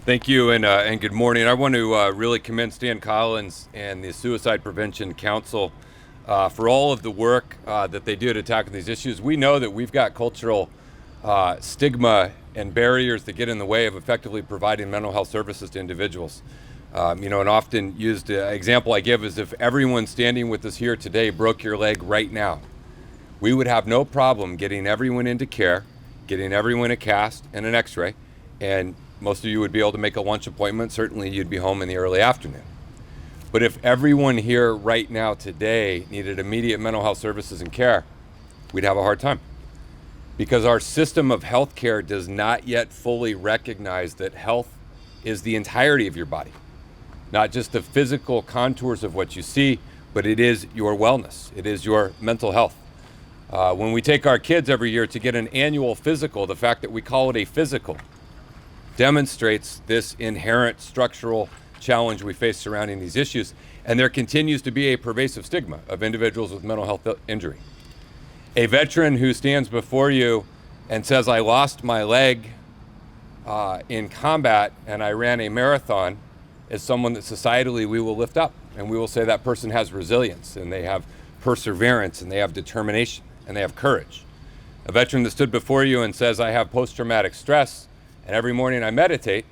Thank you, and good morning. I want to really commend Stan Collins and the Suicide Prevention Council for all of the work that they do to tackle these issues. We know that we've got cultural stigma and barriers that get in the way of effectively providing mental health services to individuals. An often used example I give is if everyone standing with us here today broke your leg right now, we would have no problem getting everyone into care, getting everyone a cast and an x-ray, and most of you would be able to make a lunch appointment. Certainly you'd be home in the early afternoon. But if everyone here right now today needed immediate mental health services and care, we'd have a hard time. Because our system of healthcare does not yet fully recognize that health is the entirety of your body. Not just the physical contours of what you see, but it is your wellness. It is your mental health. When we take our kids every year to get an annual physical, the fact that we call it a physical demonstrates this inherent structural challenge we face surrounding these issues. And there continues to be a pervasive stigma of individuals with mental health injury. A veteran who stands before you and says, I lost my leg in combat and I ran a marathon, is someone that societally we will lift up. And we will say that person has resilience and they have perseverance and they have determination and they have courage. A veteran that stood before you and says, I have post-traumatic stress, and every morning I meditate,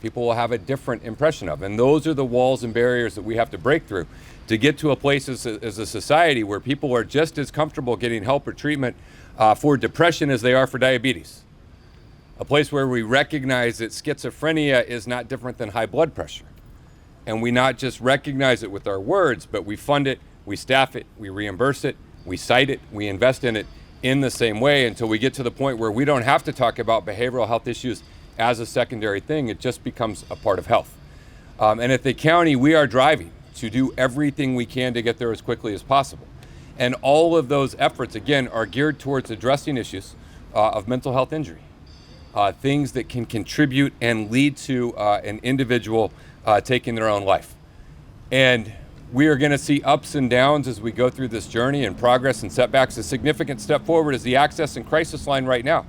people will have a different impression of. And those are the walls and barriers that we have to break through to get to a place as a society where people are just as comfortable getting help or treatment for depression as they are for diabetes. A place where we recognize that schizophrenia is not different than high blood pressure. And we not just recognize it with our words, but we fund it, we staff it, we reimburse it, we cite it, we invest in it in the same way until we get to the point where we don't have to talk about behavioral health issues as a secondary thing. It just becomes a part of health. And at the county, we are driving to do everything we can to get there as quickly as possible. And all of those efforts, again, are geared towards addressing issues of mental health injury, things that can contribute and lead to an individual taking their own life. And we are going to see ups and downs as we go through this journey and progress and setbacks. A significant step forward is the Access and Crisis Line right now,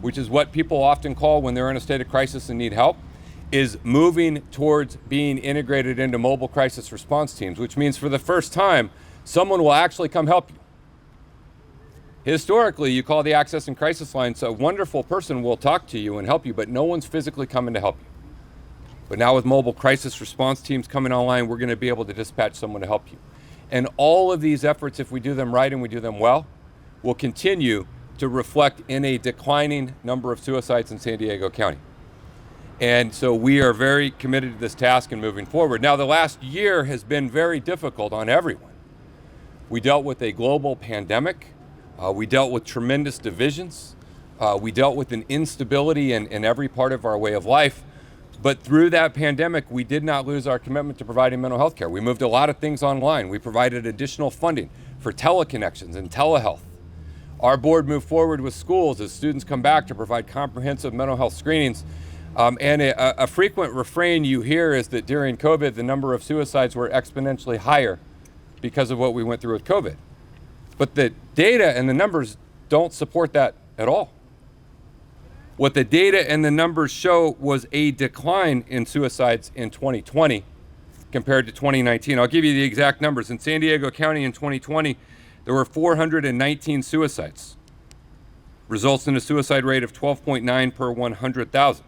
which is what people often call when they're in a state of crisis and need help, is moving towards being integrated into mobile crisis response teams, which means for the first time, someone will actually come help you. Historically, you call the Access and Crisis Line, so a wonderful person will talk to you and help you, but no one's physically coming to help you. But now with mobile crisis response teams coming online, we're going to be able to dispatch someone to help you. And all of these efforts, if we do them right and we do them well, will continue to reflect in a declining number of suicides in San Diego County. And so we are very committed to this task and moving forward. Now, the last year has been very difficult on everyone. We dealt with a global pandemic. We dealt with tremendous divisions. We dealt with an instability in every part of our way of life. But through that pandemic, we did not lose our commitment to providing mental health care. We moved a lot of things online. We provided additional funding for teleconnections and telehealth. Our board moved forward with schools as students come back to provide comprehensive mental health screenings. And a frequent refrain you hear is that during COVID, the number of suicides were exponentially higher because of what we went through with COVID. But the data and the numbers don't support that at all. What the data and the numbers show was a decline in suicides in 2020 compared to 2019. I'll give you the exact numbers. In San Diego County in 2020, there were 419 suicides. Results in a suicide rate of 12.9 per 100,000.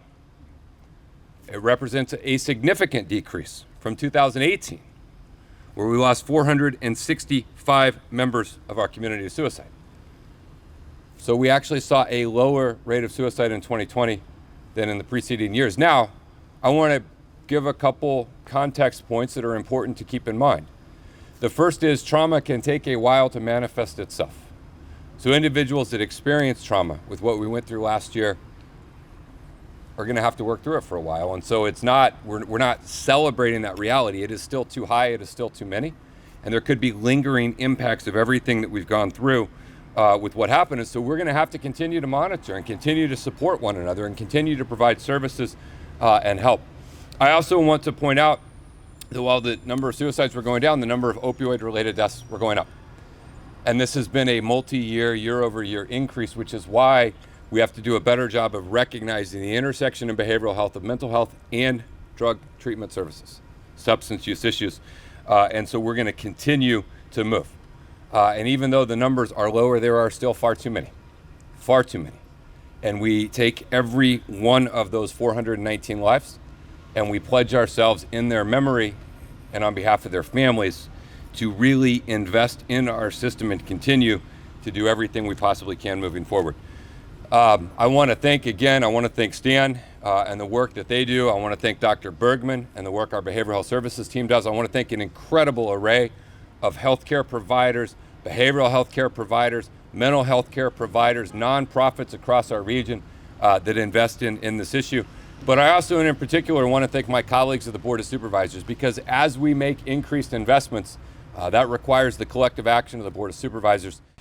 It represents a significant decrease from 2018, where we lost 465 members of our community to suicide. So we actually saw a lower rate of suicide in 2020 than in the preceding years. Now, I want to give a couple context points that are important to keep in mind. The first is trauma can take a while to manifest itself. So individuals that experience trauma with what we went through last year are going to have to work through it for a while. And so we're not celebrating that reality. It is still too high. It is still too many. And there could be lingering impacts of everything that we've gone through with what happened. And so we're going to have to continue to monitor and continue to support one another and continue to provide services and help. I also want to point out that while the number of suicides were going down, the number of opioid-related deaths were going up. And this has been a multi-year, year-over-year increase, which is why We have to do a better job of recognizing the intersection in behavioral health of mental health and drug treatment services, substance use issues. And so we're going to continue to move. And even though the numbers are lower, there are still far too many. And we take every one of those 419 lives and we pledge ourselves in their memory and on behalf of their families to really invest in our system and continue to do everything we possibly can moving forward. I want to thank Stan and the work that they do. I want to thank Dr. Bergman and the work our behavioral health services team does. I want to thank an incredible array of healthcare providers, behavioral health care providers, mental health care providers, nonprofits across our region that invest in this issue. But I also, in particular, want to thank my colleagues of the Board of Supervisors, because as we make increased investments, that requires the collective action of the Board of Supervisors.